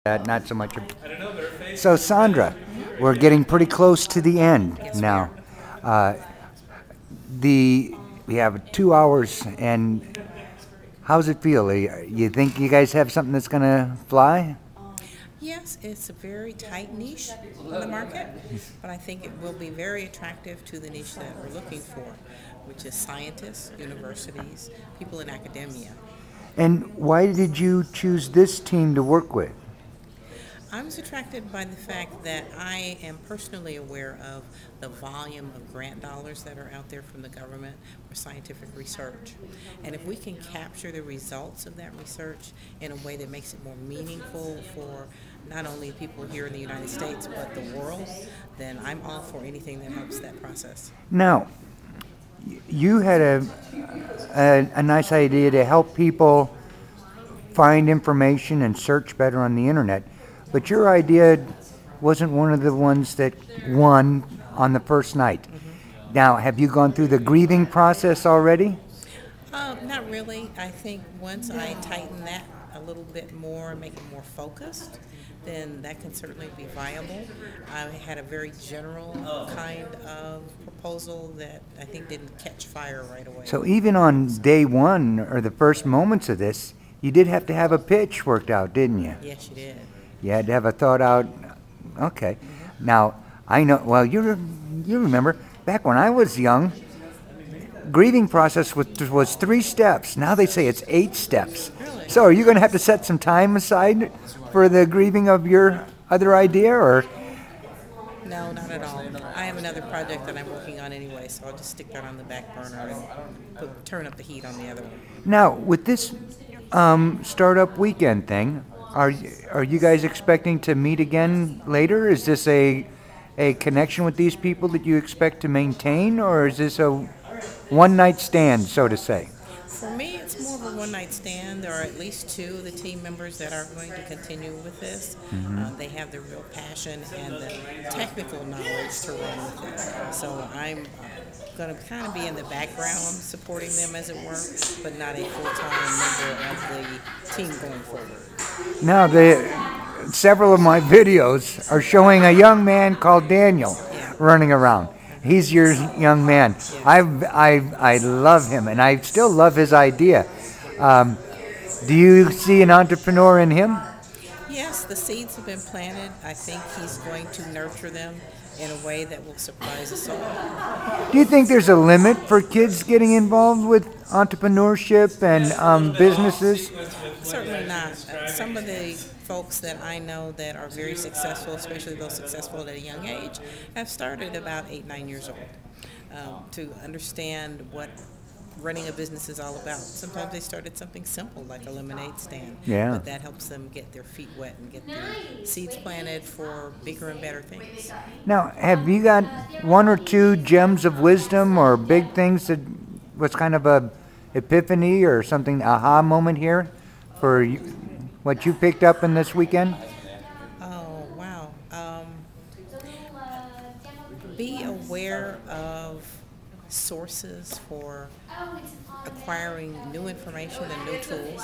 Not so much. So, Sondra, we're getting pretty close to the end now. Uh, we have 2 hours, and how's it feel? You think you guys have something that's gonna fly? Yes, it's a very tight niche on the market, but I think it will be very attractive to the niche that we're looking for, which is scientists, universities, people in academia. And why did you choose this team to work with? I was attracted by the fact that I am personally aware of the volume of grant dollars that are out there from the government for scientific research. And if we can capture the results of that research in a way that makes it more meaningful for not only people here in the United States but the world, then I'm all for anything that helps that process. Now, you had a nice idea to help people find information and search better on the internet. But your idea wasn't one of the ones that won on the first night. Mm-hmm. Now, have you gone through the grieving process already? Not really. I think once I tighten that a little bit more and make it more focused, then that can certainly be viable. I had a very general kind of proposal that I think didn't catch fire right away. So even on day one, or the first moments of this, you did have to have a pitch worked out, didn't you? Yes, you did. You had to have a thought out. Okay. Mm-hmm. Now, I know, well, you remember, back when I was young, grieving process was 3 steps. Now they say it's 8 steps. Really? So are you going to have to set some time aside for the grieving of your other idea, or? No, not at all. I have another project that I'm working on anyway, so I'll just stick that on the back burner and turn up the heat on the other one. Now, with this startup weekend thing, are you guys expecting to meet again later? Is this a connection with these people that you expect to maintain, or is this a one-night stand, so to say? For me, it's more of a one-night stand. There are at least 2 of the team members that are going to continue with this. Mm-hmm. They have the real passion and the technical knowledge to run with it. So I'm going to kind of be in the background supporting them, as it were, but not a full-time member of the team going forward. Now, several of my videos are showing a young man called Daniel running around. He's your young man. I love him, and I still love his idea. Do you see an entrepreneur in him? Yes, the seeds have been planted. I think he's going to nurture them in a way that will surprise us all. Do you think there's a limit for kids getting involved with entrepreneurship and businesses? Certainly not. Some of the folks that I know that are very successful, especially those successful at a young age, have started about 8, 9 years old to understand what running a business is all about. Sometimes they start at something simple like a lemonade stand, but that helps them get their feet wet and get their seeds planted for bigger and better things. Now, have you got 1 or 2 gems of wisdom or big things that was kind of a epiphany or something, aha moment here for what you picked up in this weekend? Oh, wow. Be aware of sources for acquiring new information and new tools.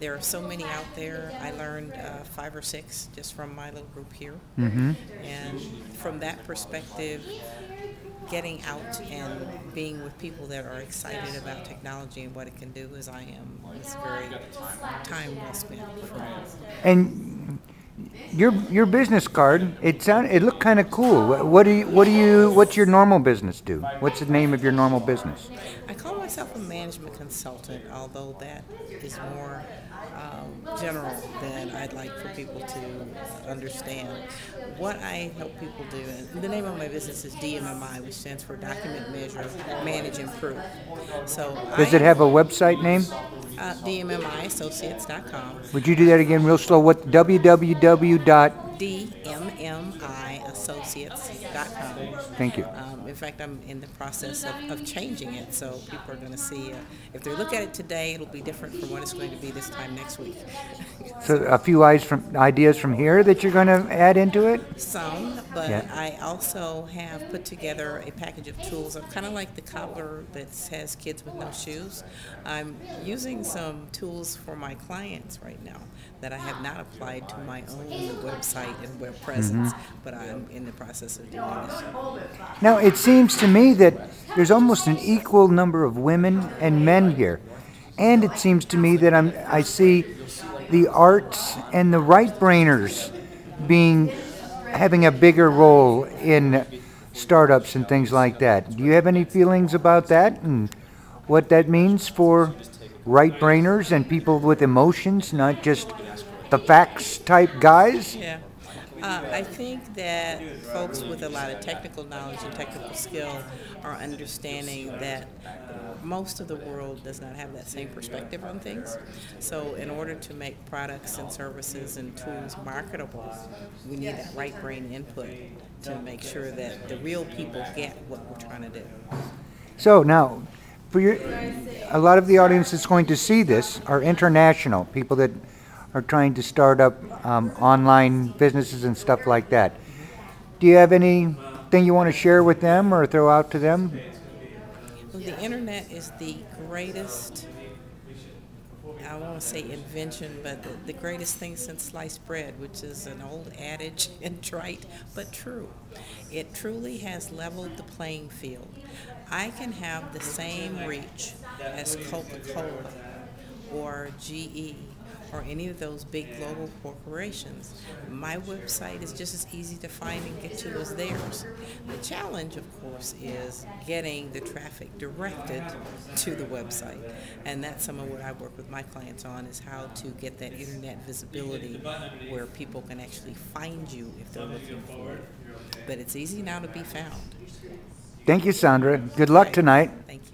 There are so many out there. I learned 5 or 6 just from my little group here. Mm-hmm. And from that perspective, getting out and being with people that are excited about technology and what it can do as I am is very time well spent for me. And your business card, it looked kind of cool. What's your normal business do? What's the name of your normal business? I call myself a management consultant, although that is more general than I'd like for people to understand. What I help people do, and the name of my business is DMMI, which stands for Document, Measure, Manage, Improve. So does it have a website name? DMMIassociates.com. Would you do that again real slow? What www. dmmiassociates.com. Thank you. In fact, I'm in the process of changing it, so people are going to see. If they look at it today, it'll be different from what it's going to be this time next week. So a few ideas from here that you're going to add into it? Some, but Yeah. I also have put together a package of tools. I'm kind of like the cobbler that has kids with no shoes. I'm using some tools for my clients right now that I have not applied to my own website and web presence, but I'm in the process of doing it. Now, it seems to me that there's almost an equal number of women and men here. And it seems to me that I see the arts and the right-brainers having a bigger role in startups and things like that. Do you have any feelings about that and what that means for right-brainers and people with emotions, not just the facts type guys? Yeah. I think that folks with a lot of technical knowledge and technical skill are understanding that most of the world does not have that same perspective on things. So in order to make products and services and tools marketable, we need that right brain input to make sure that the real people get what we're trying to do. So now, a lot of the audience that's going to see this are international, people that are trying to start up online businesses and stuff like that. Do you have anything you want to share with them or throw out to them? Well, the internet is the greatest, I won't say invention, but the greatest thing since sliced bread, which is an old adage and trite, but true. It truly has leveled the playing field. I can have the same reach as Coca-Cola or GE or any of those big global corporations. My website is just as easy to find and get to as theirs. The challenge, of course, is getting the traffic directed to the website. And that's some of what I work with my clients on, is how to get that internet visibility where people can actually find you if they're looking for it. But it's easy now to be found. Thank you, Sondra. Good luck tonight. Thank you.